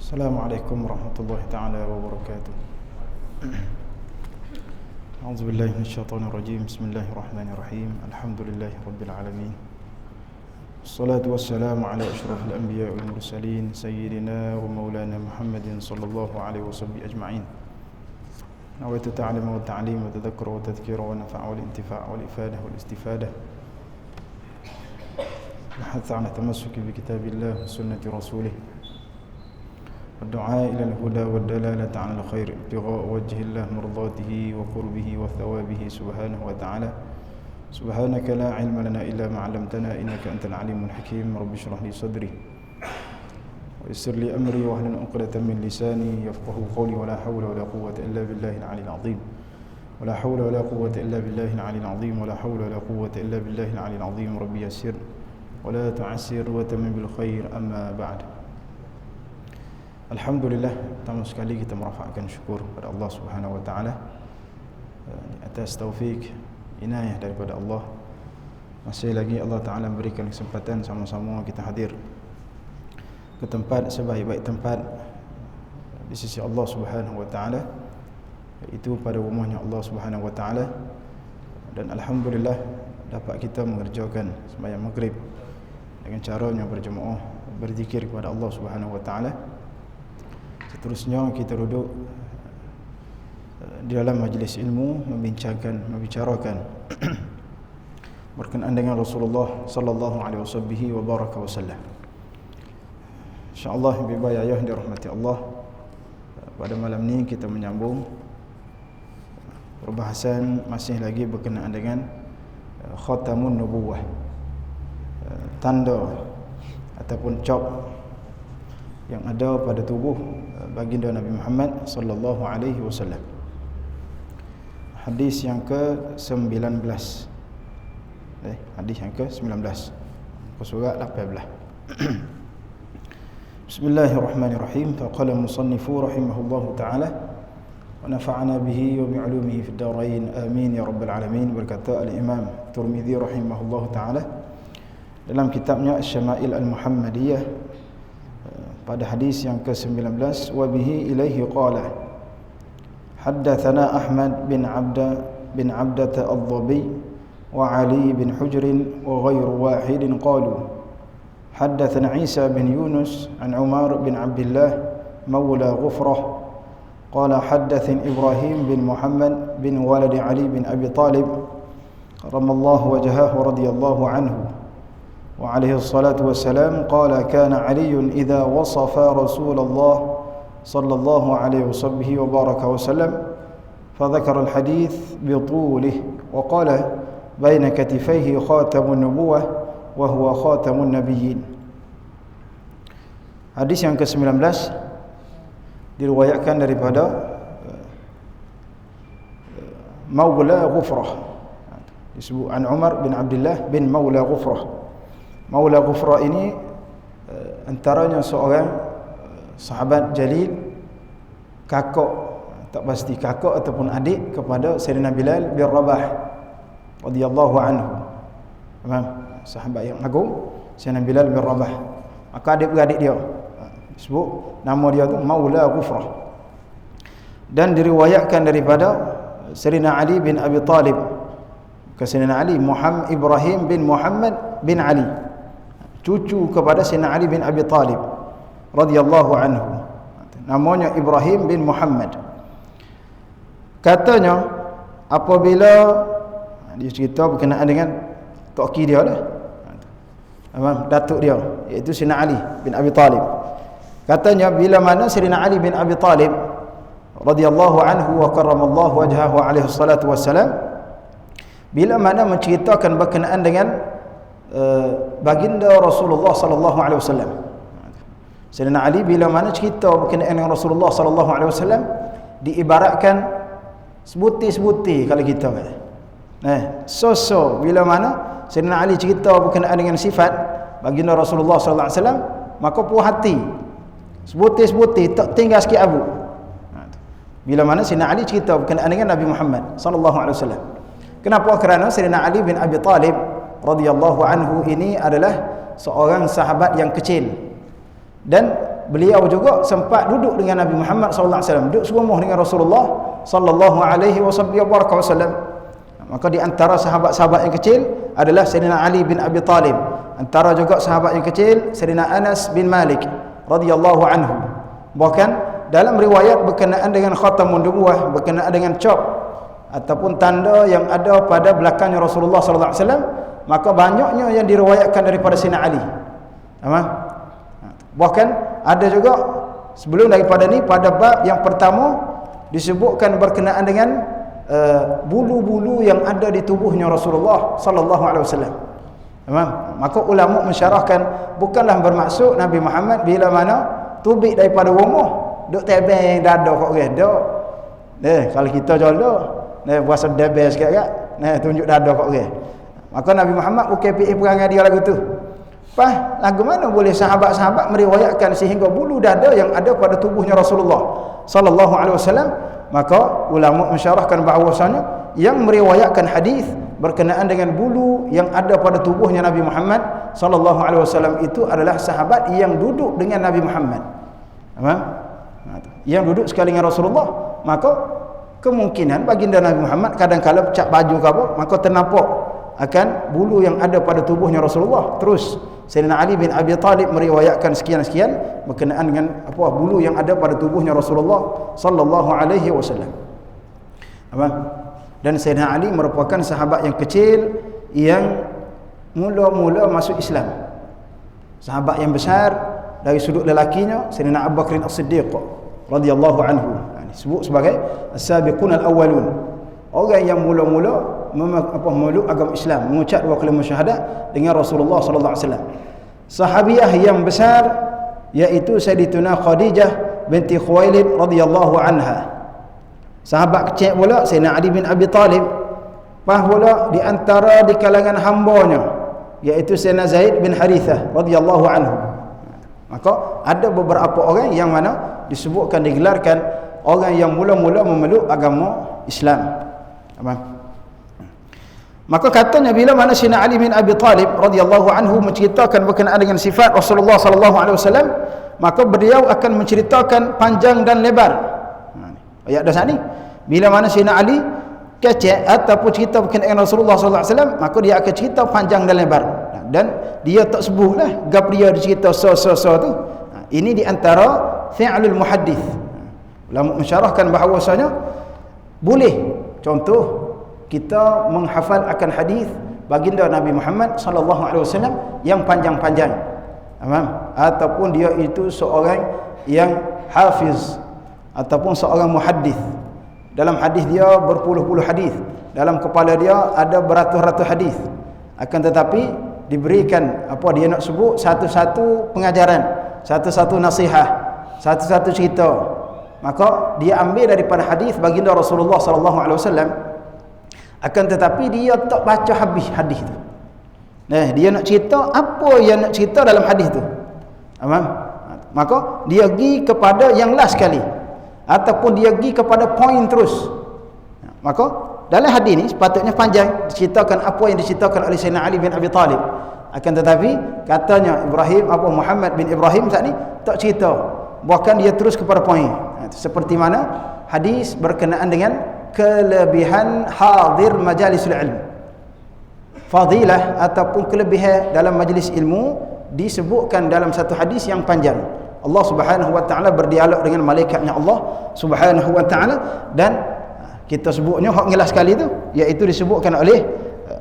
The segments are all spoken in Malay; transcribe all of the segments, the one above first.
السلام عليكم ورحمة الله تعالى وبركاته. أعوذ بالله من الشيطان الرجيم. بسم الله الرحمن الرحيم. الحمد لله رب العالمين، الصلاة والسلام على أشرف الأنبياء والمرسلين سيدنا ومولانا محمد صلى الله عليه وصحبه أجمعين. نويت التعلم والتعليم والتذكر والتذكير والنفع والانتفاع والإفادة والاستفادة، الحث على التمسك بكتاب الله وسنة رسوله، والدعاء إلى الهدى والدلالة على الخير، ابتغاء وجه الله مرضاته وقربه وثوابه سبحانه وتعالى. سبحانك لا علم لنا إلا ما علمتنا إنك أنت العليم الحكيم. رب اشرح لي صدري ويسر لي أمري واحلل عقدة من لساني يفقهوا قولي. ولا حول ولا قوة إلا بالله العلي العظيم. ولا حول ولا قوة إلا بالله العلي العظيم. ولا حول ولا قوة إلا بالله العلي العظيم. ربي يسر ولا تعسر وتمم بالخير. أما بعد. Alhamdulillah, pertama sekali kita merafakkan syukur kepada Allah Subhanahu wa taala atas taufik inayah daripada Allah. Masih lagi Allah taala memberikan kesempatan sama-sama kita hadir ke tempat sebaik-baik tempat di sisi Allah Subhanahu wa taala, iaitu pada rumahnya Allah Subhanahu wa taala. Dan alhamdulillah dapat kita mengerjakan sembahyang maghrib dengan caranya berjemaah, berzikir kepada Allah Subhanahu wa taala. Seterusnya kita duduk di dalam majlis ilmu membicarakan berkenaan dengan Rasulullah sallallahu alaihi wasallam. Insya-Allah ibu ayah dirahmati Allah, pada malam ni kita menyambung perbahasan masih lagi berkenaan dengan khatamun nubuwah, tanda ataupun cap yang ada pada tubuh baginda Nabi Muhammad sallallahu alaihi wasallam. Hadis yang ke-19. Hadis yang ke-19. Surat 18. Bismillahirrahmanirrahim. Faqala musannifu rahimahullahu taala wa nafa'ana bihi wa bi'ulumihi fid darain. Amin ya rabbal alamin. Berkata al-Imam Tirmizi rahimahullahu taala dalam kitabnya Asy-Syama'il Al-Muhammadiyah pada hadis yang ke-19, wa bihi ilaihi qala haddatsana Ahmad bin Abdah al-Dhabi wa Ali bin Hujr wa ghairu wahid qalu haddatsana Isa bin Yunus an Umar bin Abdullah mawla Ghufrah qala haddatsani Ibrahim bin Muhammad bin walad Ali bin Abi Talib karramallahu wajhahu radhiyallahu anhu وعليه الصلاة والسلام قال كان علي إذا وصف رسول الله صلى الله عليه وبارك وسلم فذكر الحديث بطوله وقال بين كتفيه خاتم النبوة وهو خاتم النبيين. Hadis yang ke-19 diriwayatkan daripada Maula Ghufrah, disebut an Umar bin Abdullah bin Maula Ghufrah. Maula Ghufrah ini antaranya seorang sahabat jalil, kakak, tak pasti kakak ataupun adik kepada Sayyidina Bilal bin Rabah radhiyallahu anhu. Sahabat yang agung Sayyidina Bilal bin Rabah. Maka adik-beradik dia disebut nama dia tu Maula Ghufrah. Dan diriwayatkan daripada Sayyidina Ali bin Abi Talib, Sayyidina Ali Muhammad Ibrahim bin Muhammad bin Ali, cucu kepada Sayyidina Ali bin Abi Talib radhiyallahu anhu. Namanya Ibrahim bin Muhammad. Katanya apabila dia cerita berkenaan dengan toki dia dah, datuk dia, iaitu Sayyidina Ali bin Abi Talib. Katanya bila mana Sayyidina Ali bin Abi Talib radhiyallahu anhu wa karramallahu wajhahu alaihi salatu wassalam, bila mana menceritakan berkenaan dengan baginda Rasulullah sallallahu alaihi wasallam. Sayyidina Ali bila mana cerita berkenaan dengan Rasulullah sallallahu alaihi wasallam diibaratkan sebutir-sebutir kalau kita so bila mana Sayyidina Ali cerita berkenaan dengan sifat baginda Rasulullah sallallahu alaihi wasallam, maka puas hati, sebutir-sebutir, tak tinggal sikit abu. Bila mana Sayyidina Ali cerita berkenaan dengan Nabi Muhammad sallallahu alaihi wasallam. Kenapa? Kerana Sayyidina Ali bin Abi Talib radhiyallahu anhu ini adalah seorang sahabat yang kecil, dan beliau juga sempat duduk dengan Nabi Muhammad sallallahu alaihi wasallam, duduk serumah dengan Rasulullah sallallahu alaihi wasallam. Maka di antara sahabat-sahabat yang kecil adalah Sayyidina Ali bin Abi Talib. Antara juga sahabat yang kecil Sayyidina Anas bin Malik radhiyallahu anhu. Bahkan dalam riwayat berkenaan dengan khatamun nubuwah, berkenaan dengan cop ataupun tanda yang ada pada belakangnya Rasulullah sallallahu alaihi wasallam, maka banyaknya yang diriwayatkan daripada Sayyidina Ali. Bahkan ada juga sebelum daripada ni, pada bab yang pertama disebutkan berkenaan dengan bulu-bulu yang ada di tubuhnya Rasulullah sallallahu alaihi wasallam. Maka ulama mensyarahkan bukanlah bermaksud Nabi Muhammad bila mana tubik daripada rumah duk tebeng dada kat orang dak. Kalau kita jodoh puasa debel sikit kan, tunjuk dada kat orang. Maka Nabi Muhammad bukan pilih perangai dia lagu tu. Lagu mana boleh sahabat-sahabat meriwayatkan sehingga bulu dada yang ada pada tubuhnya Rasulullah sallallahu alaihi wasallam? Maka ulama mensyarahkan bahawasanya yang meriwayatkan hadis berkenaan dengan bulu yang ada pada tubuhnya Nabi Muhammad sallallahu alaihi wasallam itu adalah sahabat yang duduk dengan Nabi Muhammad. Yang duduk sekali dengan Rasulullah, maka kemungkinan baginda Nabi Muhammad kadang-kala cak baju ke apa, maka ternampak akan bulu yang ada pada tubuhnya Rasulullah. Terus Sayyidina Ali bin Abi Talib meriwayatkan sekian-sekian berkenaan dengan apa bulu yang ada pada tubuhnya Rasulullah sallallahu alaihi wasallam. Dan Sayyidina Ali merupakan sahabat yang kecil yang mula-mula masuk Islam. Sahabat yang besar dari sudut lelakinya Sayyidina Abu Bakr As-Siddiq radhiyallahu anhu, disebut sebagai as-sabiqun al-awwalun, orang yang mula-mula memeluk agama Islam, mengucap dua kalimah syahadat dengan Rasulullah sallallahu alaihi wasallam. Sahabiah yang besar iaitu Sayyidatuna Khadijah binti Khuwailid radhiyallahu anha. Sahabat kecil pula Sayyidina Ali bin Abi Talib. Pula di antara di kalangan hambanya iaitu Sayyidina Zaid bin Harithah radhiyallahu anhu. Maka ada beberapa orang yang mana disebutkan, digelarkan orang yang mula-mula memeluk agama Islam. Maka katanya bila mana Sayyidina Ali bin Abi Talib radhiyallahu anhu menceritakan berkenaan dengan sifat Rasulullah sallallahu alaihi wasallam, maka beliau akan menceritakan panjang dan lebar. Ayat dasar ni, bila mana Sayyidina Ali kecek ataupun cerita berkenaan dengan Rasulullah sallallahu alaihi wasallam, maka dia akan cerita panjang dan lebar. Dan dia tak sebutlah gap dia dicerita so tu. Ini di antara fi'lul muhaddits. Ulama mensyarahkan bahawasanya boleh contoh kita menghafal akan hadis baginda Nabi Muhammad sallallahu alaihi wasallam yang panjang-panjang. Ataupun dia itu seorang yang hafiz ataupun seorang muhaddits. Dalam hadis dia berpuluh-puluh hadis, dalam kepala dia ada beratus-ratus hadis. Akan tetapi diberikan apa dia nak sebut satu-satu pengajaran, satu-satu nasihat, satu-satu cerita. Maka dia ambil daripada hadis baginda Rasulullah sallallahu alaihi wasallam. Akan tetapi dia tak baca habis hadis tu. Dia nak cerita apa yang nak cerita dalam hadis tu. Maka dia pergi kepada yang last sekali, ataupun dia pergi kepada poin terus. Maka dalam hadis ni sepatutnya panjang diceritakan apa yang diceritakan oleh Sayyidina Ali bin Abi Talib. Akan tetapi katanya Muhammad bin Ibrahim saat ni tak cerita, bahkan dia terus kepada poin. Seperti mana hadis berkenaan dengan kelebihan hadir majalisul ilm, fadilah ataupun kelebihan dalam majlis ilmu disebutkan dalam satu hadis yang panjang. Allah Subhanahu wa taala berdialog dengan malaikatnya Allah Subhanahu wa taala, dan kita sebutnya hak ngelas sekali tu iaitu disebutkan oleh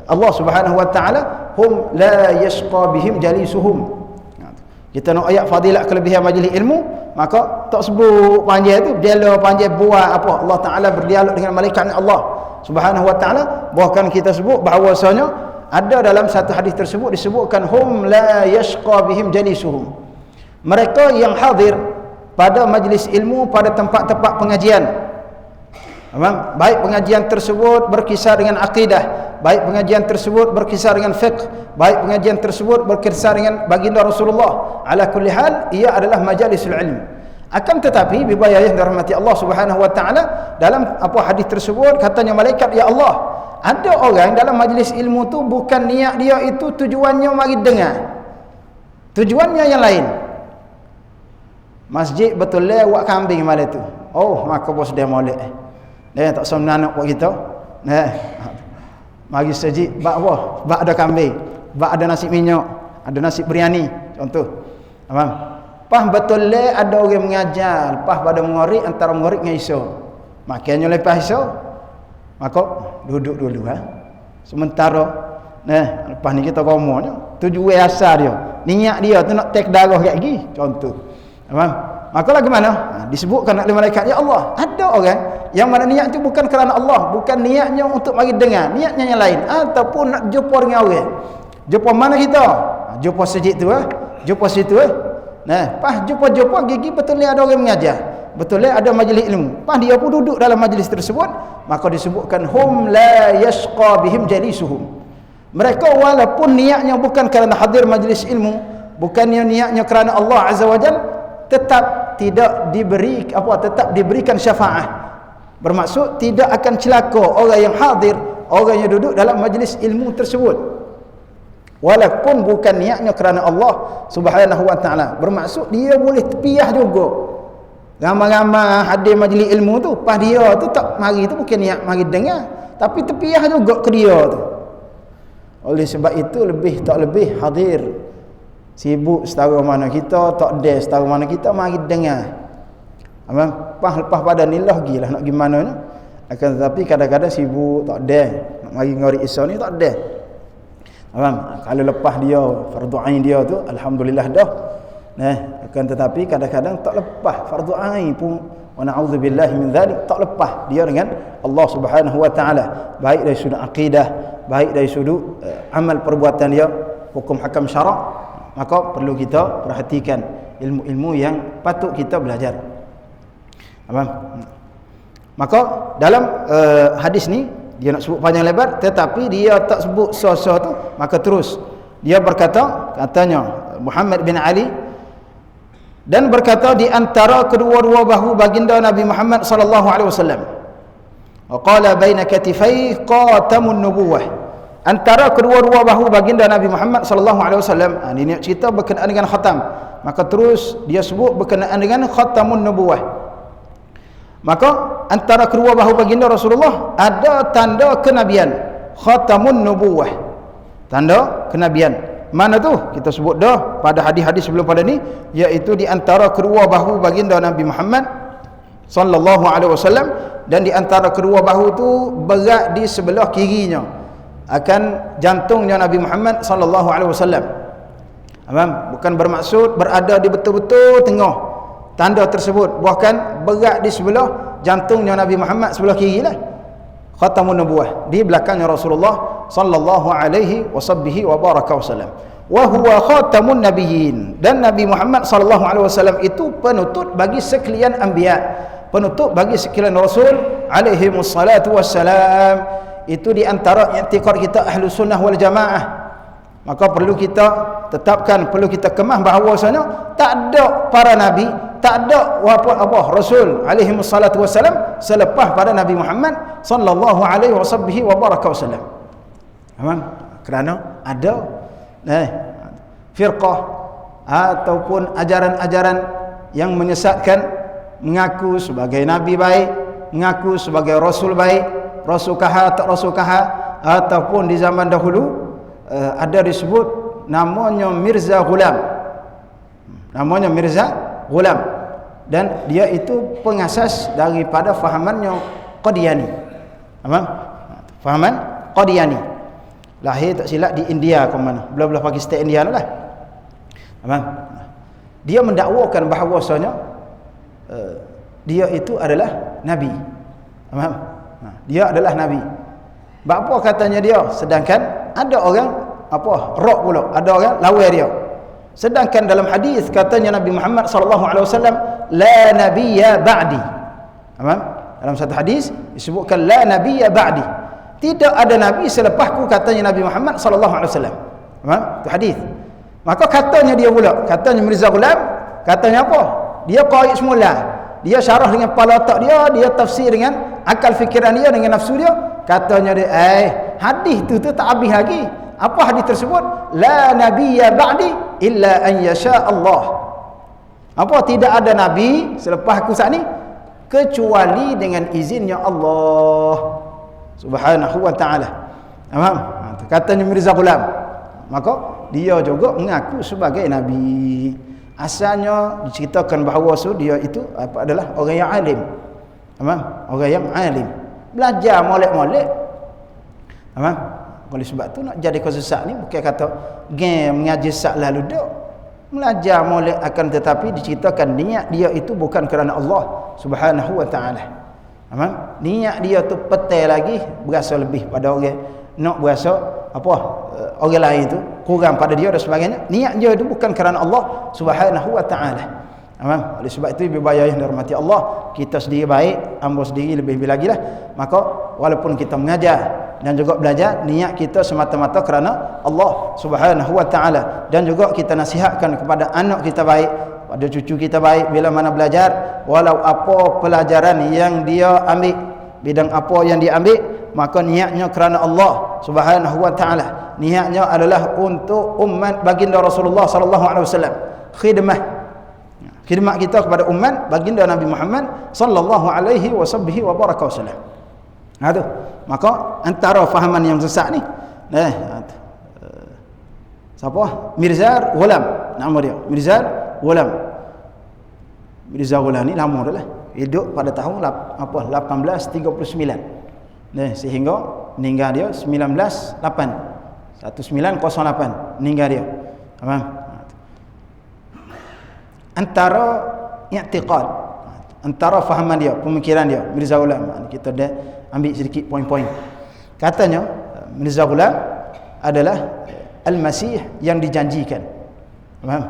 Allah Subhanahu wa taala, hum la yashqa bihim jalisuhum. Kita nak ayat fadilat kelebihan majlis ilmu, maka tak sebut panjang tu, jela panjang buat apa. Allah Taala berdialog dengan malaikat Allah Subhanahu wa taala. Bahkan kita sebut bahawasanya ada dalam satu hadis tersebut disebutkan hum la yashqa bihim jalisuhum. Mereka yang hadir pada majlis ilmu, pada tempat-tempat pengajian, baik pengajian tersebut berkisar dengan akidah, baik pengajian tersebut berkisar dengan fiqh, baik pengajian tersebut berkisar dengan baginda Rasulullah, ala kulli hal ia adalah majalisul ilm. Akan tetapi bibayah yang dirahmati Allah Subhanahu wa taala, dalam apa hadis tersebut katanya malaikat, ya Allah, ada orang dalam majlis ilmu tu bukan niat dia itu tujuannya mari dengar, tujuannya yang lain. masjid betul lewat kambing malam tu. Oh, maka bos dia molek. Tak sama anak buat kita. Mari saji bak apa? Bak ada kambing, bak ada nasi minyak, ada nasi biryani contoh. Faham? Pas betul ada orang mengajar, pas pada murid antara murid dengan Isa. Makanya lepas Isa, maka duduk dulu Sementara lepas ni kita ngomongnya, tujuan asal dia, niat dia tu nak take darah kat gigi, contoh. Faham? Maka lagi mana? Disebutkan oleh malaikat, ya Allah, ada orang yang mana niat tu bukan kerana Allah, bukan niatnya untuk mari dengar, niatnya yang lain, ataupun nak jumpa dengan orang. Jumpa mana kita? Jumpa sejid tu jumpa situ pas jumpa gigi betul ada orang mengajar, betul ada majlis ilmu. Pas dia pun duduk dalam majlis tersebut, maka disebutkan hum la yashqa bihim jalisuhum. Mereka walaupun niatnya bukan kerana hadir majlis ilmu, bukannya niatnya kerana Allah Azza wa Jalla, tetap tidak tetap diberikan syafaat. Bermaksud tidak akan celaka orang yang hadir, orang yang duduk dalam majlis ilmu tersebut, walaupun bukan niatnya kerana Allah Subhanahu wa taala. Bermaksud dia boleh terpiah juga. Ramai-ramai hadir majlis ilmu tu, pas dia tu tak mari tu bukan niat mari dengar, tapi terpiah juga ke dia tu. Oleh sebab itu tak lebih hadir, sibuk setara mana kita, tak ada setara mana kita, mari dengar. Lepas pada ni gilah nak gimana ni. Akan tetapi kadang-kadang sibuk, tak ada nak mari ngori Isa ni, tak ada. Kalau lepas dia fardu ain dia tu alhamdulillah dah. Akan tetapi kadang-kadang tak lepas fardu ain pun, wa na'udzubillahi min dzalik, tak lepas dia dengan Allah Subhanahu wa taala, baik dari sudut akidah, baik dari sudut amal perbuatan dia, hukum hakam syarak. Maka perlu kita perhatikan ilmu-ilmu yang patut kita belajar. Maka dalam hadis ni dia nak sebut panjang lebar, tetapi dia tak sebut so-so tu. Maka terus dia katanya Muhammad bin Ali, dan berkata di antara kedua-dua bahu baginda Nabi Muhammad sallallahu alaihi wasallam, wa qala baina katifai qatamun nubuwah, antara kedua-dua bahu baginda Nabi Muhammad sallallahu alaihi wasallam. Ini cerita berkenaan dengan khatam. Maka terus dia sebut berkenaan dengan khatamun nubuwah. Maka antara kedua bahu baginda Rasulullah ada tanda kenabian, khatamun nubuwah, tanda kenabian. Mana tu? Kita sebut dah pada hadis-hadis sebelum pada ni, iaitu di antara kedua bahu baginda Nabi Muhammad sallallahu alaihi wasallam, dan di antara kedua bahu tu berat di sebelah kirinya akan jantungnya Nabi Muhammad sallallahu alaihi wasallam. Bukan bermaksud berada di betul-betul tengah tanda tersebut, bahkan berat di sebelah jantungnya Nabi Muhammad sebelah kiri lah, khatamun nubuwah, di belakangnya Rasulullah sallallahu alaihi wa baraka wasallam. Wa huwa khatamun nabiyyin, dan Nabi Muhammad sallallahu alaihi wasallam itu penutup bagi sekalian anbiya, penutup bagi sekalian rasul alaihi wassalatu wassalam. Itu di antara i'tiqad kita ahlu sunnah wal jamaah. Maka perlu kita tetapkan, perlu kita kemah bahawasanya tak ada para nabi, tak ada apa rasul alaihi wassalatu wassalam selepas pada Nabi Muhammad sallallahu alaihi wa baraka wasallam. Kerana ada firqah ataupun ajaran-ajaran yang menyesatkan, mengaku sebagai nabi baik, mengaku sebagai rasul baik, rasul kaha tak rasul kaha, ataupun di zaman dahulu ada disebut namanya Mirza Ghulam, namanya Mirza Ghulam, dan dia itu pengasas daripada fahamannya Qadiani. Fahaman Qadiani lahir tak silap di India ke mana, belah-belah Pakistan India lah. Dia mendakwakan bahawasanya dia itu adalah nabi. Dia adalah nabi. Apa katanya dia? Sedangkan ada orang rock pula, ada orang lawan dia. Sedangkan dalam hadis katanya Nabi Muhammad sallallahu alaihi wasallam, la nabiyya ba'di. Dalam satu hadis disebutkan la nabiyya ba'di, tidak ada nabi selepasku, katanya Nabi Muhammad sallallahu alaihi wasallam. Itu hadis. Maka katanya dia pula, katanya Mirza Ghulam, katanya apa? Dia qari semula, dia syarah dengan kepala otak dia, dia tafsir dengan akal fikiran dia, dengan nafsu dia. Katanya dia, hadis tu tak habis lagi. Apa hadis tersebut? La nabiyya ba'di illa an yasha Allah. Apa tidak ada nabi selepas aku saat ni kecuali dengan izinnya Allah Subhanahu wa taala. Faham? Katanya Mirza Ghulam. Maka dia juga mengaku sebagai nabi. Asalnya diceritakan bahawa dia itu adalah orang yang alim. Faham? Orang yang alim. Belajar molek-molek. Faham? Oleh sebab tu nak jadi kau sesat ni bukan kata game mengaji sesat lalu dak. Belajar molek akan tetapi diceritakan niat dia itu bukan kerana Allah Subhanahu wa taala. Faham? Niat dia tu petai lagi berasa lebih pada orang nak berasa apa orang lain tu kurang pada dia dan sebagainya. Niat dia itu bukan kerana Allah Subhanahu wa taala. Faham? Oleh sebab itu ibu bapa yang dirahmati Allah, kita sendiri baik, hamba sendiri lebih-lebih lagi lah. Maka walaupun kita mengajar dan juga belajar, niat kita semata-mata kerana Allah Subhanahu wa taala, dan juga kita nasihatkan kepada anak kita baik, pada cucu kita baik bila mana belajar, walau apa pelajaran yang dia ambil, bidang apa yang dia ambil, maka niatnya kerana Allah Subhanahu wa taala. Niatnya adalah untuk umat baginda Rasulullah sallallahu alaihi wasallam. Khidmat kita kepada umat baginda Nabi Muhammad sallallahu alaihi wasallam. Tu. Maka antara fahaman yang sesat ni, siapa? Mirza Ghulam, nama dia. Mirza Ghulam. Mirza Ghulam ni lama dah lah. Hidup pada tahun 1839. Sehingga meninggal dia 1908 meninggal dia. Faham? Antara i'tiqad, antara fahaman dia, pemikiran dia Mirza Ghulam, kita dah ambil sedikit poin-poin. Katanya Mirza Ghulam adalah Al-Masih yang dijanjikan. Faham?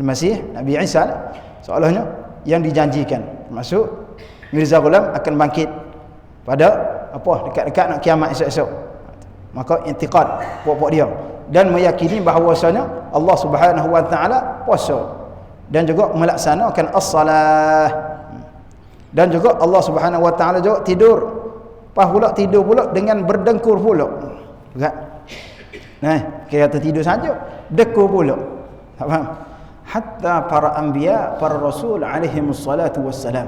Al-Masih Nabi Isa seolahnya yang dijanjikan. Maksud Mirza Ghulam akan bangkit pada dekat-dekat nak kiamat esok-esok. Maka i'tiqad pokok dia dan meyakini bahawasanya Allah Subhanahu wa taala puasa dan juga melaksanakan as-salah, dan juga Allah Subhanahu wa taala juga tidur. Pas pula tidur pula dengan berdengkur pula. Kan? Kata tidur saja, dekur pula. Tak faham? Hatta para anbiya, para rasul alaihi wassalatu wassalam,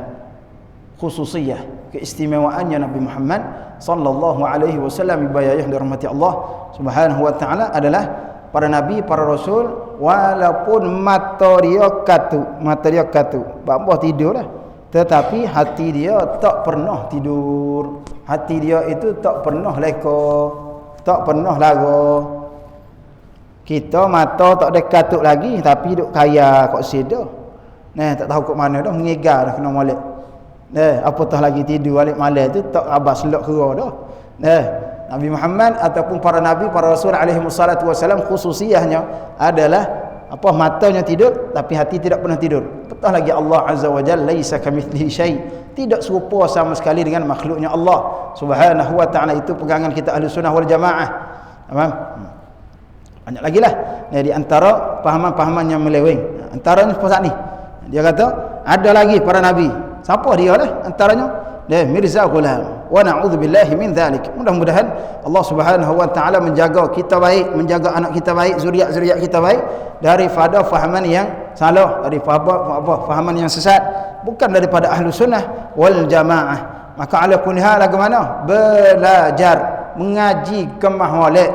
khususiyah, keistimewaannya Nabi Muhammad sallallahu alaihi wasallam ibayah dirahmati Allah Subhanahu wa taala adalah para nabi, para rasul, walaupun mata dia katu, bapa tidur lah, tetapi hati dia tak pernah tidur. Hati dia itu tak pernah leka, tak pernah lara. Kita mata tak ada katuk lagi tapi duk kaya kat sida. Tak tahu kat mana dah, mengegar dah kena molek. Apatah lagi tidur balik malam tu tak abas selok kera dah. Nabi Muhammad ataupun para nabi, para rasul alaihi wassalatu wassalam khususiyahnya adalah matanya tidur tapi hati tidak pernah tidur. Apatah lagi Allah azza wa jalla laisa kamitslihi syai, tidak serupa sama sekali dengan makhluknya Allah Subhanahu wa taala. Itu pegangan kita ahli sunnah wal jamaah. Faham? Banyak lagi lah. Di antara pahaman-pahaman yang meleweng, antaranya seperti ni, dia kata ada lagi para nabi. Siapa dia lah antaranya? Mirza Ghulam. Wa na'udzubillahi min dzalik. Mudah-mudahan Allah Subhanahu wa taala menjaga kita baik, menjaga anak kita baik, zuriat-zuriat kita baik daripada fahaman yang salah, daripada fahaman yang sesat, bukan daripada ahlu sunnah wal jamaah. Maka ala kulli hal bagaimana? Belajar, mengaji kemah molek.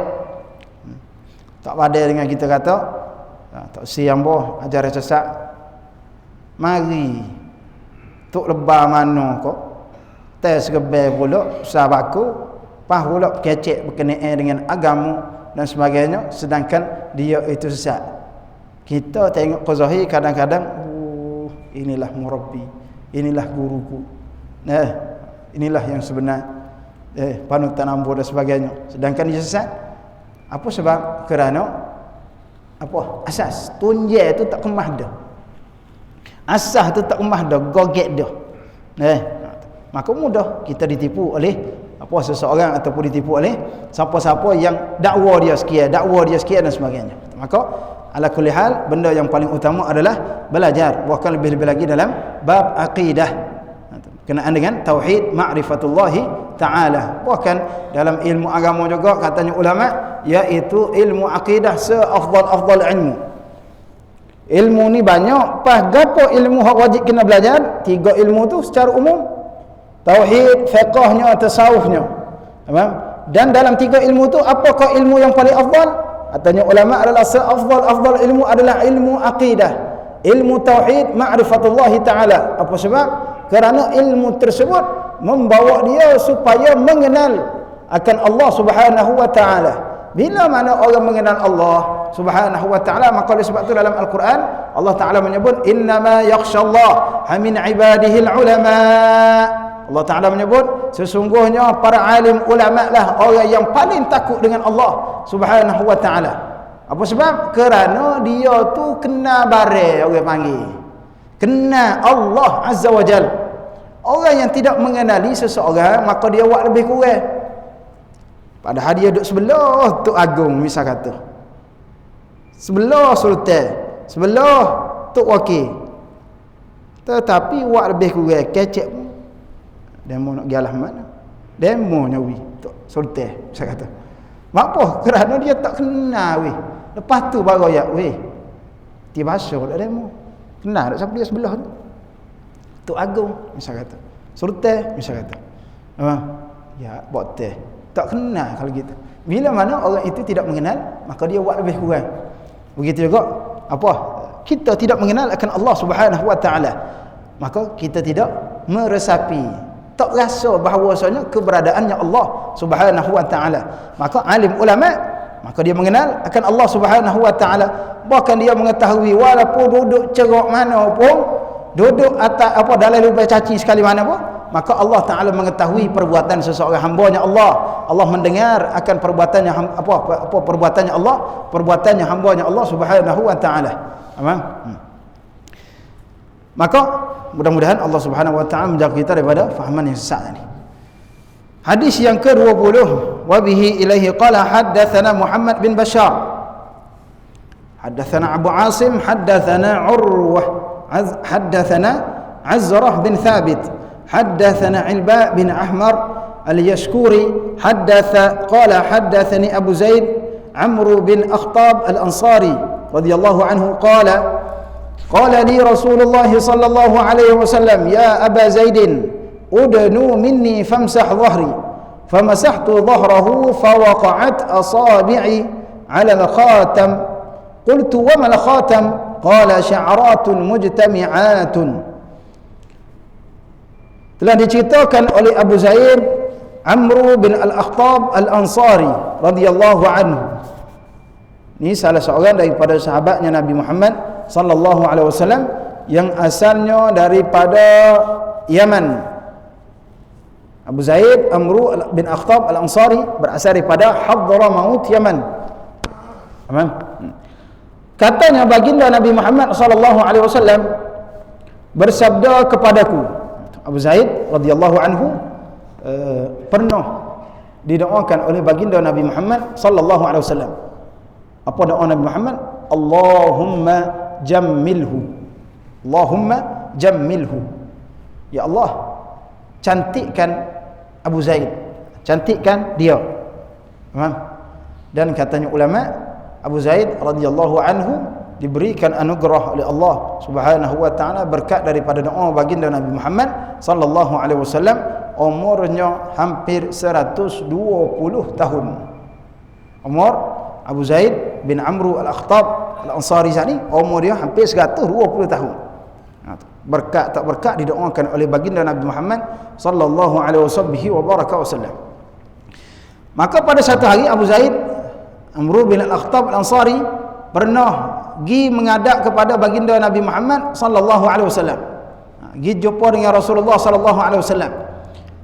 Tak pada dengan kita kata tak siang boh ajar sesat. Mari tok lebar mana kok tes gebel pula sahabatku, pas pula kecek berkenaan dengan agama dan sebagainya, sedangkan dia itu sesat. Kita tengok qazahir kadang-kadang, inilah murabbi, inilah guruku, inilah yang sebenar, panutan ambo dan sebagainya, sedangkan dia sesat. Apa sebab? Kerana asas tunjai itu tak kemah dah, asas tu tak kemah dah, goget dah. Maka mudah kita ditipu oleh seseorang ataupun ditipu oleh siapa-siapa yang dakwa dia sekian dan sebagainya. Maka ala kulli hal, benda yang paling utama adalah belajar, bahkan lebih-lebih lagi dalam bab akidah kenaan dengan tauhid ma'rifatullahi ta'ala. Bahkan dalam ilmu agama juga katanya ulama, iaitu ilmu akidah seafdal-afdal ilmu. Ilmu ni banyak, pas gapo ilmu hak wajib kena belajar? 3 ilmu tu secara umum. Tauhid, fiqhnya, tasawufnya. Faham? Dan dalam 3 ilmu tu apakah ilmu yang paling afdal? Katanya ulama adalah afdal ilmu adalah ilmu akidah. Ilmu tauhid, ma'rifatullah taala. Apa sebab? Kerana ilmu tersebut membawa dia supaya mengenal akan Allah Subhanahu wa taala. Bila mana orang mengenal Allah Subhanahu wa taala, maka oleh sebab itu dalam Al-Quran Allah Taala menyebut innama yakhshallah min ibadihil ulama. Allah Taala menyebut sesungguhnya para alim ulama lah orang yang paling takut dengan Allah Subhanahu wa taala. Apa sebab? Kerana dia tu kena bare, orang panggil kena Allah Azza wa Jal. Orang yang tidak mengenali seseorang, maka dia buat lebih kurang. Padahal dia duduk sebelah Tok Agung misal kata, sebelah Sultan, sebelah Tok Wakil, tetapi buat lebih kurang, kecek pun demo nak galah mana, demo nyawi Tok Sultan misal kata. Apa? Kerana dia tak kenal weh. Lepas tu baru ayat weh ti bahasa dak demo kenal dak siapa dia sebelah tu, Tok Agung misal kata, Sultan misal kata. Ya buat teh tak kenal kalau gitu. Bila mana orang itu tidak mengenal, maka dia buat lebih kurang. Begitu juga apa? Kita tidak mengenal akan Allah Subhanahu wa taala, maka kita tidak meresapi, tak rasa bahawasanya keberadaannya Allah Subhanahu wa taala. Maka alim ulama, maka dia mengenal akan Allah Subhanahu wa taala. Bahkan dia mengetahui walaupun duduk cerak mana pun, duduk atas apa dalam lubang caci sekali mana pun, maka Allah Taala mengetahui perbuatan seseorang hamba-Nya Allah. Allah mendengar akan perbuatannya apa perbuatannya Allah, perbuatannya hamba-Nya Allah Subhanahu wa taala. Aman. Maka mudah-mudahan Allah Subhanahu wa taala menjaga kita daripada fahaman yang sesat ini. Hadis yang ke-20, wa bihi ilaihi qala haddatsana Muhammad bin Bashar, haddatsana Abu Asim, haddatsana Urwah, haddatsana Azrah bin Thabit, حدثنا علباء بن أحمر اليشكوري قال حدثني أبو زيد عمرو بن أخطاب الأنصاري رضي الله عنه قال لي رسول الله صلى الله عليه وسلم يا أبا زيد أدنوا مني فامسح ظهري فمسحت ظهره فوقعت أصابعي على الخاتم قلت وما الخاتم قال شعرات مجتمعات. Telah diceritakan oleh Abu Zaid Amru bin Al-Akhtab Al-Ansari radhiyallahu anhu. Ini salah seorang daripada sahabatnya Nabi Muhammad sallallahu alaihi wasallam yang asalnya daripada Yaman. Abu Zaid Amru bin Akhtab Al-Ansari berasal daripada Hadramaut, Yaman. Aman. Katanya baginda Nabi Muhammad sallallahu alaihi wasallam bersabda kepadaku. Abu Zaid radhiyallahu anhu pernah didoakan oleh baginda Nabi Muhammad sallallahu alaihi wasallam. Apa doa Nabi Muhammad? Allahumma jammilhu. Allahumma jammilhu. Ya Allah, cantikkan Abu Zaid. Cantikkan dia. Faham? Dan katanya ulama, Abu Zaid radhiyallahu anhu diberikan anugerah oleh Allah Subhanahu wa taala berkat daripada doa baginda Nabi Muhammad sallallahu alaihi wasallam, umurnya hampir 120 tahun. Umur Abu Zaid bin Amru Al-Akhtab Al-Ansari ni umur dia hampir 120 tahun. Berkat tak berkat didoakan oleh baginda Nabi Muhammad sallallahu alaihi wasallam. Maka pada satu hari Abu Zaid Amru bin Al-Akhtab Al-Ansari pernah pergi menghadap kepada baginda Nabi Muhammad sallallahu alaihi wasallam. Pergi jumpa dengan Rasulullah sallallahu alaihi wasallam.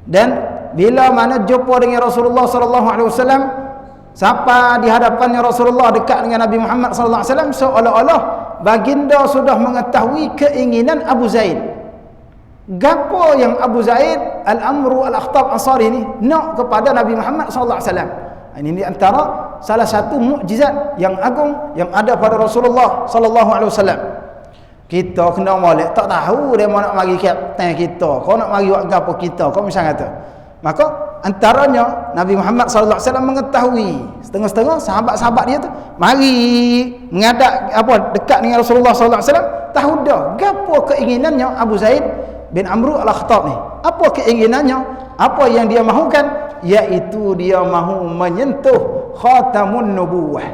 Dan bila mana jumpa dengan Rasulullah sallallahu alaihi wasallam, siapa di hadapannya Rasulullah dekat dengan Nabi Muhammad sallallahu alaihi wasallam, seolah-olah baginda sudah mengetahui keinginan Abu Zaid. Gapo yang Abu Zaid Al-Amru Al-Akhtab Ansari ni nak kepada Nabi Muhammad sallallahu alaihi wasallam. Ini di antara salah satu mukjizat yang agung yang ada pada Rasulullah sallallahu alaihi wasallam. Kita kena molek tak tahu dia mau nak mari kapten kita, kau nak mari buat gapo kita, kau misal kata. Maka antaranya Nabi Muhammad sallallahu alaihi wasallam mengetahui setengah-setengah sahabat-sahabat dia tu mari menghadap dekat dengan Rasulullah sallallahu alaihi wasallam, tahu dah gapo keinginannya Abu Zaid bin Amr al-Khattab ni. Apa keinginannya? Apa yang dia mahukan? Iaitu dia mahu menyentuh khatamun nubuwah.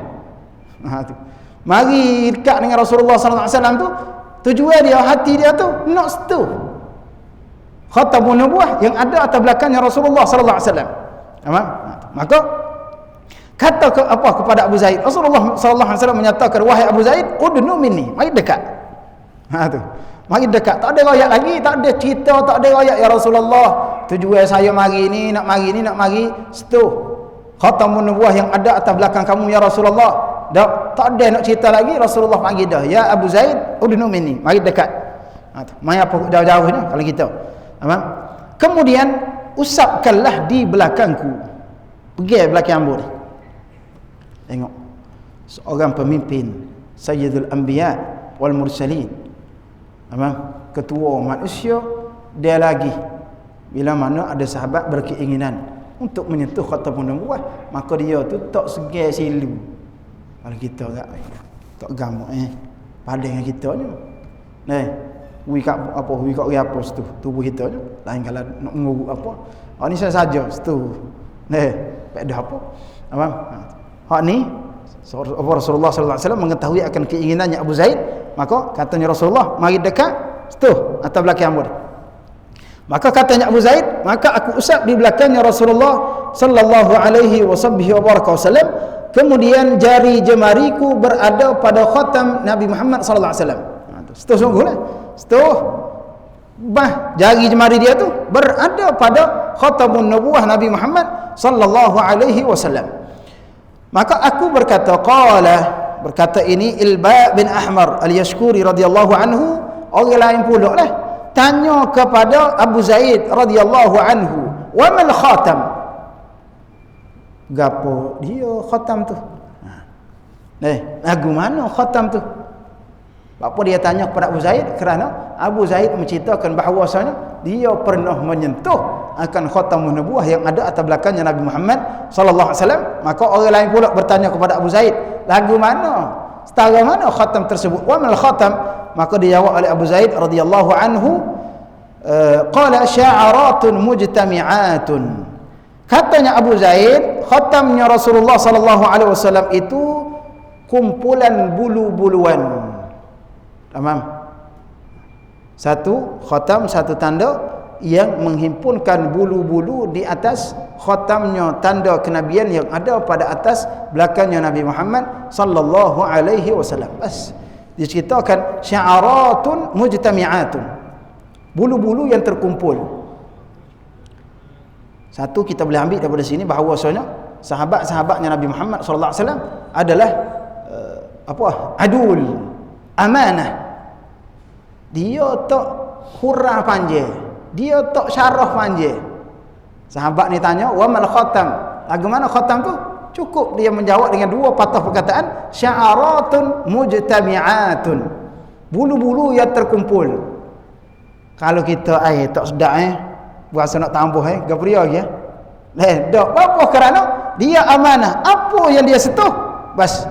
Tu. Mari dekat dengan Rasulullah sallallahu alaihi wasallam tu, tujuan dia, hati dia tu nak sentuh khatamun nubuwah yang ada atas belakangnya Rasulullah sallallahu alaihi wasallam. Maka kata kepada Abu Zaid, Rasulullah sallallahu alaihi wasallam menyatakan, wahai Abu Zaid, udnu minni, mari dekat. Tu. Mari dekat, tak ada royak lagi, tak ada cerita, tak ada royak, ya Rasulullah, tujuan saya mari ni, nak mari sentuh khatamun nubuwah yang ada atas belakang kamu, ya Rasulullah. Tak ada nak cerita lagi. Rasulullah panggil dah, ya Abu Zaid, udnu minni, mari dekat. Mari apa jauh-jauhnya kalau kita. Kemudian usapkanlah di belakangku. Pergi belakang ambo ni. Tengok. Seorang pemimpin, Sayyidul Anbiya wal Mursalin. Ketua manusia, dia lagi bila mana ada sahabat berkeinginan untuk menyentuh khatamun nubuwah, maka dia tu tak segar silu. Kalau kita tak gamak pada dengan kita ni. Wi kat apa situ tubuh kita je, lain kalau nak mengurut apa ni saja situ pada apa hak ni Rasulullah sallallahu alaihi wasallam mengetahui akan keinginannya Abu Zaid, maka katanya Rasulullah, mari dekat situ atas belakang ambo. Maka katanya Abu Zaid, maka aku usap di belakangnya Rasulullah sallallahu alaihi wasallam, kemudian jari jemariku berada pada khatam Nabi Muhammad sallallahu alaihi wasallam. Situ sungguhlah. Setuh jari jemari dia tu berada pada khatamun nubuwah Nabi Muhammad sallallahu alaihi wasallam. Maka aku berkata ini Ilba bin Ahmar al-Yashkuri radhiyallahu anhu, orang lain pula lah tanya kepada Abu Zaid radhiyallahu anhu, wa mal khatam, gapo dia khatam tu? Lagu mana khatam tu? Apa dia tanya kepada Abu Zaid? Kerana Abu Zaid menceritakan bahawasanya dia pernah menyentuh akan khatamun nubuwah yang ada atas belakangnya Nabi Muhammad sallallahu alaihi wasallam. Maka orang lain pula bertanya kepada Abu Zaid, lagu mana? Setara mana khatam tersebut? Wa mal khatam? Maka dijawab oleh Abu Zaid radhiyallahu anhu, qala sya'aratun mujtami'atun. Katanya Abu Zaid, khatamnya Rasulullah sallallahu alaihi wasallam itu kumpulan bulu-buluan. Tamam. Satu khatam, satu tanda yang menghimpunkan bulu-bulu di atas khatamnya tanda kenabian yang ada pada atas belakangnya Nabi Muhammad sallallahu alaihi wasallam. Bas diceritakan sya'aratun mujtami'atun, bulu-bulu yang terkumpul. Satu kita boleh ambil daripada sini bahawasanya sahabat-sahabatnya Nabi Muhammad sallallahu alaihi wasallam adalah adul amanah. Dia tak hurrah panjang, dia tak syarah panjang. Sahabat ni tanya, wa mal khatam, lagu mana khatam tu? Cukup dia menjawab dengan dua patah perkataan, sya'aratun mujtami'atun, bulu-bulu yang terkumpul. Kalau kita tak sedap berasa nak tambah gabriya ya. Tak apa, kerana dia amanah. Apa yang dia sentuh, bas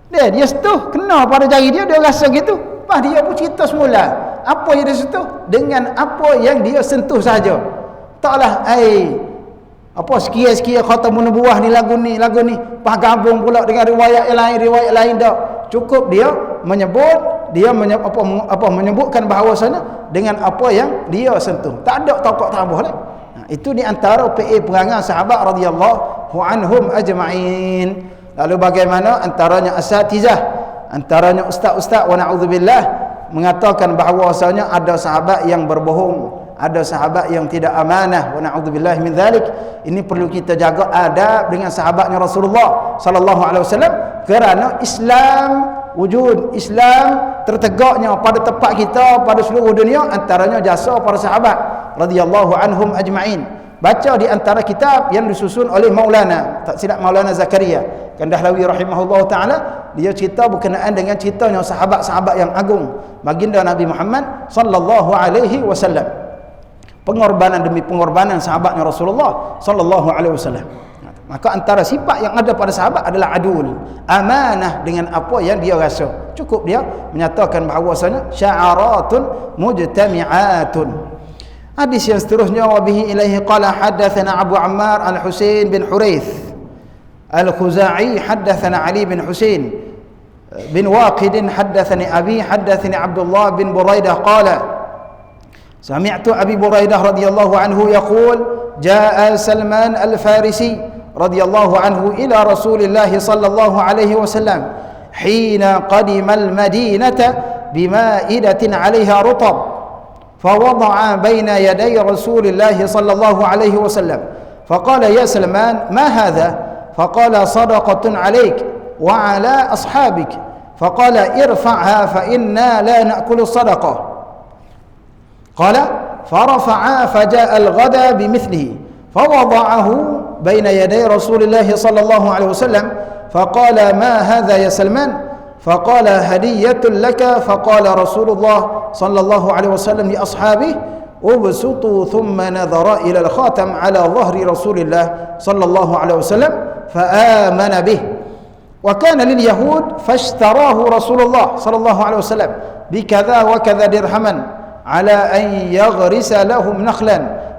dia sentuh kena pada jari dia rasa gitu. Dia pun cerita semula apa yang dia sentuh dengan apa yang dia sentuh saja. Taklah sekian-sekian khatamun nubuwah ni lagu ni gabung pula dengan riwayat lain dak. Cukup dia menyebutkan bahawasanya dengan apa yang dia sentuh. Tak ada tokok tambah lah. Itu di antara perangan sahabat radhiyallahu anhum ajma'in. Lalu bagaimana antaranya asatizah, antaranya ustaz-ustaz wa na'udzubillah mengatakan bahawasanya ada sahabat yang berbohong, ada sahabat yang tidak amanah, wa na'udzubillah min dzalik. Ini perlu kita jaga adab dengan sahabatnya Rasulullah sallallahu alaihi wasallam, kerana Islam wujud, Islam tertegaknya pada tempat kita, pada seluruh dunia, antaranya jasa para sahabat radhiyallahu anhum ajma'in. Baca di antara kitab yang disusun oleh Maulana, tak silap Maulana Zakaria Kandahlawi rahimahullah ta'ala, dia cerita berkenaan dengan ceritanya sahabat-sahabat yang agung baginda Nabi Muhammad sallallahu alaihi wasallam. pengorbanan demi pengorbanan sahabatnya Rasulullah sallallahu alaihi wasallam. Maka antara sifat yang ada pada sahabat adalah adul, amanah dengan apa yang dia rasa. Cukup dia menyatakan bahawasanya sya'aratun mujtami'atun. Hadis yang seterusnya, wa bihi ilaihi qala haddatsana Abu Ammar Al-Husain bin Huraith Al-Khuzai haddatsana Ali bin Husain bin Waqid haddatsani Abi haddatsani Abdullah bin Buraidah qala sami'tu Abi Buraidah radhiyallahu anhu yaqul jaa Salman Al-Farisi radhiyallahu anhu ila Rasulillah sallallahu alaihi wasallam hina qadima al-Madinata bima'idatin 'alayha rutab fawada'a baina yaday Rasulillah sallallahu alaihi wasallam faqala ya Salman ma hadha faqala sadaqatun 'alayk wa 'ala ashabik faqala irfa'ha fa inna la na'kulu sadaqah qala farafa'ha faja'a al-ghada bimithlihi fawada'ahu بين يدي رسول الله صلى الله عليه وسلم فقال ما هذا يا سلمان فقال هدية لك فقال رسول الله صلى الله عليه وسلم لأصحابه ابسطوا ثم نظر إلى الخاتم على ظهر رسول الله صلى الله عليه وسلم فآمن به وكان لليهود فاشتراه رسول الله صلى الله عليه وسلم بكذا وكذا درهما على أن يغرس لهم نخلا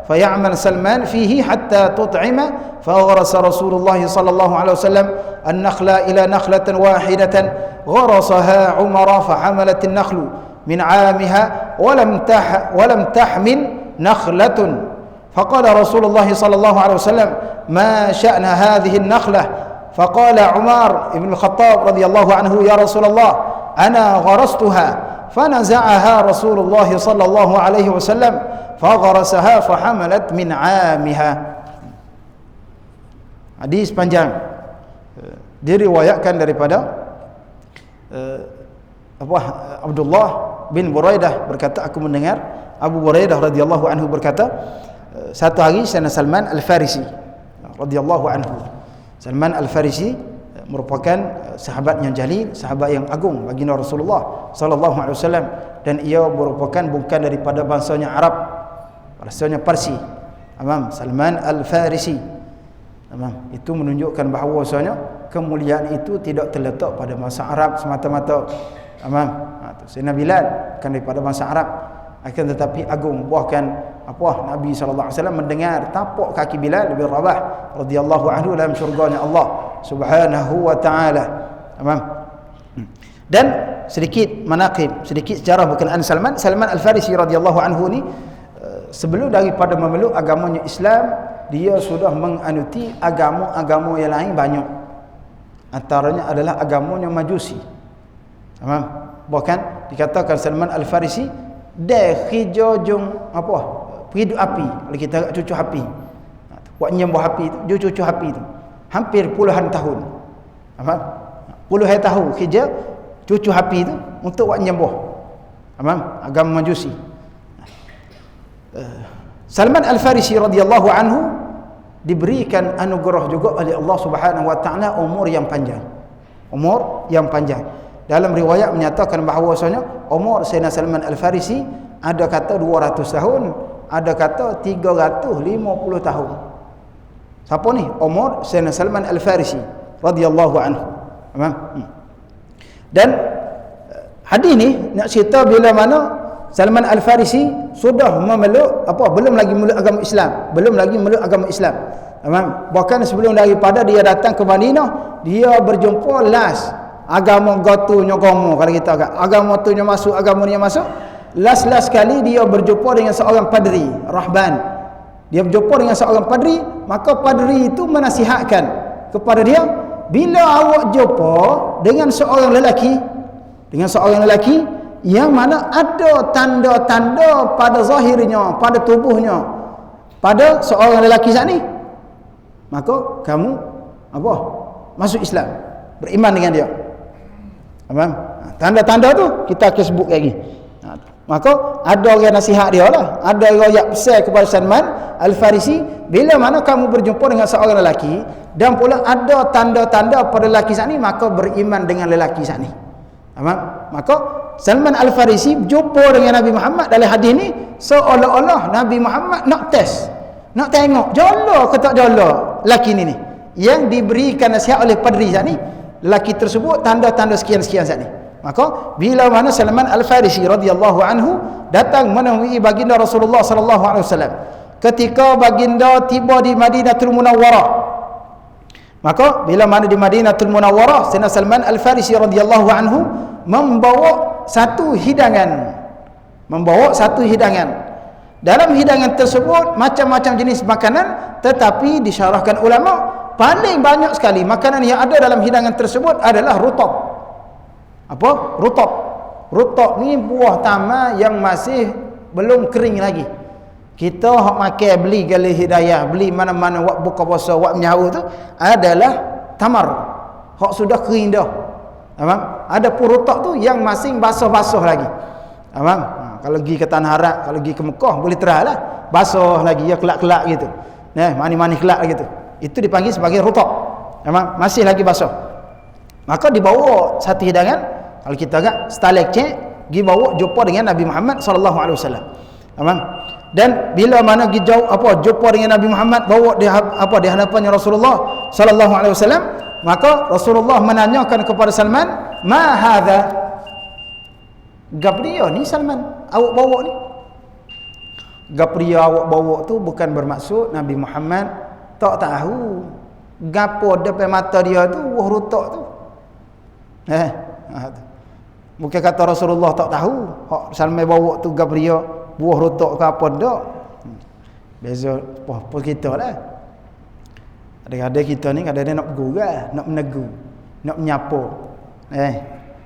فيعمل سلمان فيه حتى تطعم فغرس رسول الله صلى الله عليه وسلم النخل إلى نخلة واحدة غرسها عمر فحملت النخل من عامها ولم تحمل نخلة فقال رسول الله صلى الله عليه وسلم ما شأن هذه النخلة فقال عمر بن الخطاب رضي الله عنه يا رسول الله أنا غرستها فنزعها رسول الله صلى الله عليه وسلم فغرسها فحملت من عامها. Hadis panjang diriwayatkan daripada Abdullah bin Buraidah berkata, aku mendengar Abu Buraidah radhiyallahu anhu berkata, satu hari Sayyidina Salman Al-Farisi radhiyallahu anhu. Salman Al-Farisi merupakan sahabat yang jalil, sahabat yang agung baginda Rasulullah sallallahu alaihi wasallam, dan ia merupakan bukan daripada bangsanya Arab, bangsanya Parsi. Salman Al-Farisi. Itu menunjukkan bahawasanya kemuliaan itu tidak terletak pada bangsa Arab semata-mata. Sayyidina Bilal bukan daripada bangsa Arab, akan tetapi agung. Bahkan Nabi sallallahu alaihi wasallam mendengar tapak kaki Bilal bin Rabah radhiyallahu anhu dalam syurganya Allah Subhanahu wa taala. Dan sedikit manaqib, sedikit sejarah berkenaan Salman Al-Farisi radhiyallahu anhu ni, sebelum daripada memeluk agamanya Islam, dia sudah menganuti agama-agama yang lain banyak. Antaranya adalah agamanya Majusi. Bahkan dikatakan Salman Al-Farisi dia hijau-jung hidup api, kalau kita cucu api. Buat nyembah api tu, dia cucu api tu. Hampir puluhan tahun. Puluhan tahun kerja cucu api tu untuk buat nyembah. Agama Majusi. Salman Al-Farisi radhiyallahu anhu diberikan anugerah juga oleh Allah Subhanahu wa taala umur yang panjang. Umur yang panjang. Dalam riwayat menyatakan bahawasanya umur Sayyidina Salman Al-Farisi ada kata 200 tahun, ada kata 350 tahun. Siapa ni? Umur Sayyidina Salman Al-Farisi radhiyallahu anhu. Dan hadis ni nak cerita bila mana Salman Al-Farisi sudah memeluk belum lagi meluk agama Islam. Bahkan sebelum daripada dia datang ke Madinah, dia berjumpa last agama gatunya kamu, kalau kita agama tunya masuk, agama ni masuk. Last kali dia berjumpa dengan seorang padri, rahban. Dia berjumpa dengan seorang padri, maka padri itu menasihatkan kepada dia, bila awak jumpa dengan seorang lelaki yang mana ada tanda-tanda pada zahirnya, pada tubuhnya, pada seorang lelaki saat ni, maka kamu masuk Islam, beriman dengan dia. Tanda-tanda tu kita akan sebut lagi. Maka ada orang nasihat dia lah, ada orang yang pesan kepada Salman Al-Farisi, bila mana kamu berjumpa dengan seorang lelaki dan pula ada tanda-tanda pada lelaki saat ni, maka beriman dengan lelaki saat ni. Maka Salman Al-Farisi jumpa dengan Nabi Muhammad dalam hadis ni seolah-olah Nabi Muhammad nak test, nak tengok jolo ke tak jolo laki ni yang diberikan nasihat oleh padri saat ni, laki tersebut tanda-tanda sekian-sekian saat ni. Maka bila mana Salman Al-Farisi radhiyallahu anhu datang menemui baginda Rasulullah sallallahu alaihi wasallam ketika baginda tiba di Madinatul Munawwarah, maka bila mana di Madinatul Munawwarah, Sayyidina Salman Al-Farisi radhiyallahu anhu membawa satu hidangan. Dalam hidangan tersebut macam-macam jenis makanan, tetapi disyarahkan ulama paling banyak sekali makanan yang ada dalam hidangan tersebut adalah rutab. Apa? Rutab ni buah tamar yang masih belum kering lagi. Kita hak makan beli gali hidayah, beli mana-mana wak buka puasa, wak menyahu tu adalah tamar. Hak sudah kering dah. Faham? Ada pun rutab tu yang masih basah-basah lagi. Faham? Kalau pergi ke Tanah Arab, kalau pergi ke Mekah boleh terahlah. Basah lagi, ya kelak-kelak gitu. Mani-mani kelak gitu. Itu dipanggil sebagai rutab. Faham? Masih lagi basah. Maka dibawa satu hidangan, kalau kita agak stalek cek, pergi bawa jumpa dengan Nabi Muhammad sallallahu alaihi wasallam. Faham? Dan bila mana jumpa dengan Nabi Muhammad, bawa di hadapannya Rasulullah sallallahu alaihi wasallam, maka Rasulullah menanyakan kepada Salman, "Ma hadza?" Gabriel ni Salman, awak bawa ni. Gabriel awak bawa tu bukan bermaksud Nabi Muhammad tak tahu gapo depan mata dia tu buah rutak tu. Bukan kata Rasulullah tak tahu hak Salman bawa tu Gabriel buah rutak ke apa dak. Beza apa kita lah. Ada-ada kita ni kadang-kadang nak bergurau, nak menegur, nak menyapa.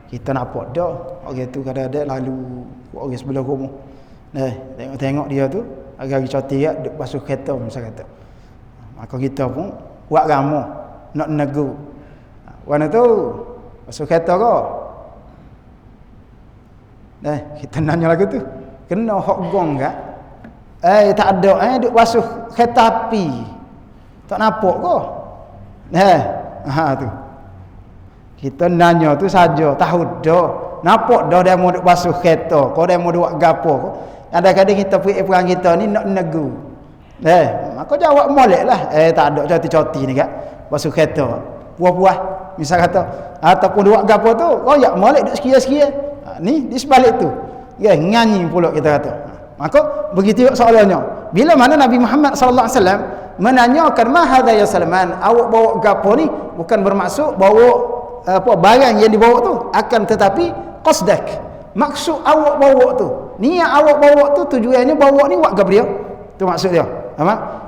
Kita nak apa dah. Orang tu kadang-kadang lalu orang sebelah rumah. Tengok dia tu agak cantik kat duk basuh kereta misal kata. Maka kita pun buat ramah nak menegur. Warna tu basuh kereta ke? Kita nanya lagi tu. Kena hak gong tak? Tak ada duk basuh kereta api. Tak nampak ke? Tu. Kita nanya tu saja, tahu dah. Nampak dah dia mau duk basuh kereta, kau dia mau buat gapo ko. Kadang-kadang kita perang kita ni nak negur. Maka jawab moleklah. Tak ada coti-coti ni kak. Basuh kereta. Buah-buah misal kata ataupun buat gapo tu, royak molek duk sekia-sekia. Ni di sebalik tu. Nyanyi pula kita kata. Maka begitu soalannya. Bila mana Nabi Muhammad sallallahu alaihi wasallam menanyakan, "Ma hadza ya Salman?" Awak bawa gapo ni bukan bermaksud bawa barang yang dibawa tu, akan tetapi qasdak. Maksud awak bawa tu, niat awak bawa tu tujuannya bawa ni wak Gabriel. Tu maksud dia.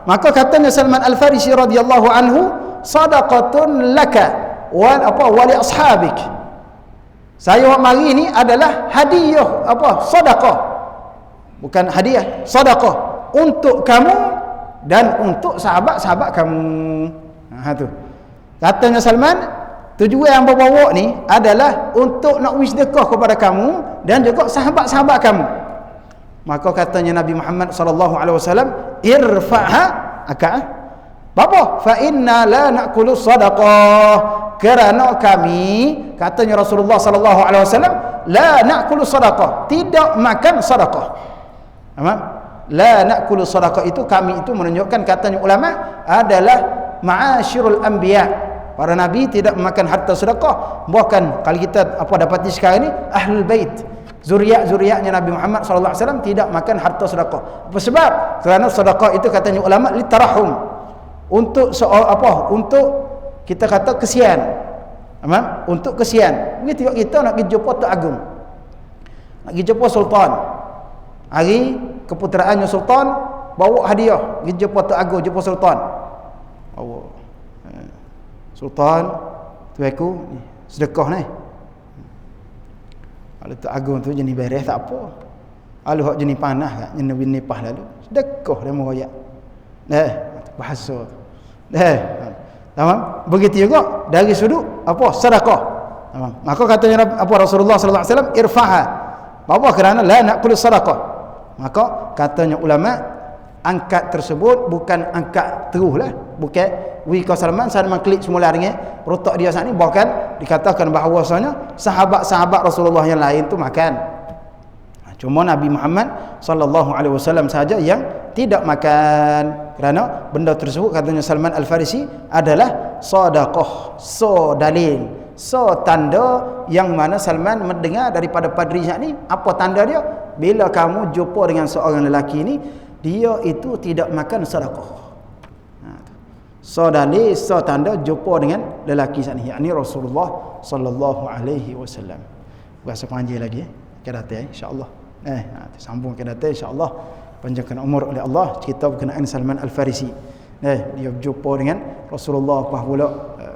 Maka katanya Salman Al-Farisi radhiyallahu anhu, "Sadaqatun laka wa li ashabik." Saya awak mari ni adalah hadiah sedekah. Bukan hadiah, sedekah untuk kamu dan untuk sahabat-sahabat kamu. Tu. Katanya Salman, tujuan yang bawa ni adalah untuk nak sedekah kepada kamu dan juga sahabat-sahabat kamu. Maka katanya Nabi Muhammad sallallahu alaihi wasallam, "Irfa'ha Bapa, fa inna la na'kulu sadaqah." Kerana kami, katanya Rasulullah sallallahu alaihi wasallam, la na'kulu sadaqah, tidak makan sedekah. La na'kulu sadaqah itu kami itu menunjukkan, katanya ulama, adalah ma'asyirul anbiya. Para nabi tidak makan harta sedekah. Bahkan kalau kita dapati sekarang ni, ahlul bait, zuriat-zuriatnya Nabi Muhammad sallallahu alaihi wasallam tidak makan harta sedekah. Apa sebab? Kerana sedekah itu katanya ulama litarahum, untuk untuk kita kata kesian. Untuk kesian. Begitu kita nak pergi jumpa Tok Agung, nak pergi jumpa sultan, hari keputeraannya sultan, bawa hadiah pergi jumpa Tok Agung, jumpa sultan, bawa sultan tuanku ni sedekah ni. Kalau Tok Agung tu jenis beres tak apa, kalau hak jenis panah kan jenis nipah lalu sedekah dia mau royak bahasa tamam. Begitu juga dari sudut sedekah. Tamam. Maka katanya Rasulullah sallallahu alaihi wasallam, "Irfa'ha." Bahwa kerana la na'kul sedekah. Maka katanya ulama, angkat tersebut bukan angkat teruslah, bukan wi ka Salman klik semula dengan rotak dia saat ni, bahkan dikatakan bahawasanya sahabat-sahabat Rasulullah yang lain tu makan. Cuma Nabi Muhammad sallallahu alaihi wasallam saja yang tidak makan, kerana benda tersebut katanya Salman Al-Farisi adalah sedekah, dalil, tanda yang mana Salman mendengar daripada padri ni. Apa tanda dia? Bila kamu jumpa dengan seorang lelaki ni, dia itu tidak makan sedekah. Dalil, tanda jumpa dengan lelaki ni, yakni Rasulullah sallallahu alaihi wasallam. Bahasa panjang lagi kita datang insya-Allah. Sambung ke datang insya-Allah, panjangkan umur oleh Allah. Cerita berkenaan Salman Al-Farisi. Dia berjumpa dengan Rasulullah, pula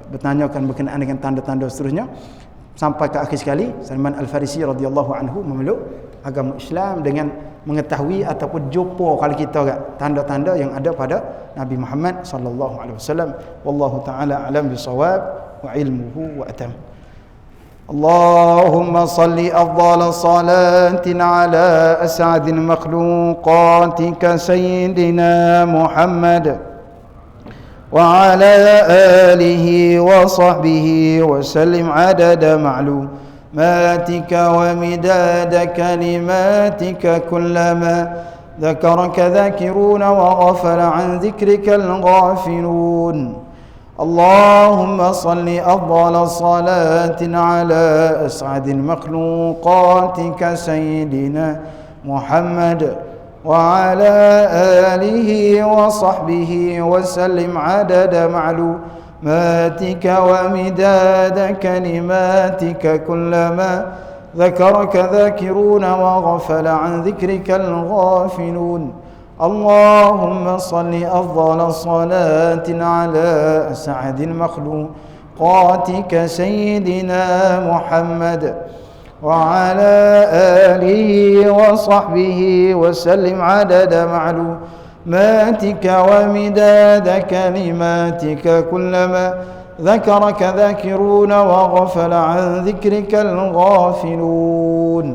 bertanyakan berkenaan dengan tanda-tanda seterusnya, sampai ke akhir sekali Salman Al-Farisi radhiyallahu anhu memeluk agama Islam dengan mengetahui ataupun jumpa kalau kita tanda-tanda yang ada pada Nabi Muhammad sallallahu alaihi wasallam. Wallahu taala alam bisawab wa ilmuhu wa atam. اللهم صل أفضل صلاة على أسعد مخلوقاتك سيدنا محمد وعلى آله وصحبه وسلم عدد معلوماتك ومداد كلماتك كلما ذكرك ذاكرون وغفل عن ذكرك الغافلون. اللهم صل أفضل صلاة على أسعد مخلوقاتك سيدنا محمد وعلى آله وصحبه وسلم عدد معلوماتك ومداد كلماتك كلما ذكرك ذاكرون وغفل عن ذكرك الغافلون. اللهم صل أفضل صلاة على أسعد مخلوقاتك سيدنا محمد وعلى آله وصحبه وسلم عدد معلوماتك ومداد كلماتك كلما ذكرك ذاكرون وغفل عن ذكرك الغافلون.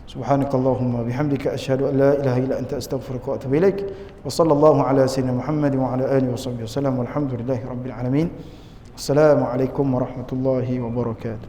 سبحانك اللهم وبحمدك أشهد أن لا إله إلا أنت أستغفرك وأتوب إليك. وصلى الله على سيدنا محمد وعلى آله وصحبه وسلم والحمد لله رب العالمين. السلام عليكم ورحمة الله وبركاته.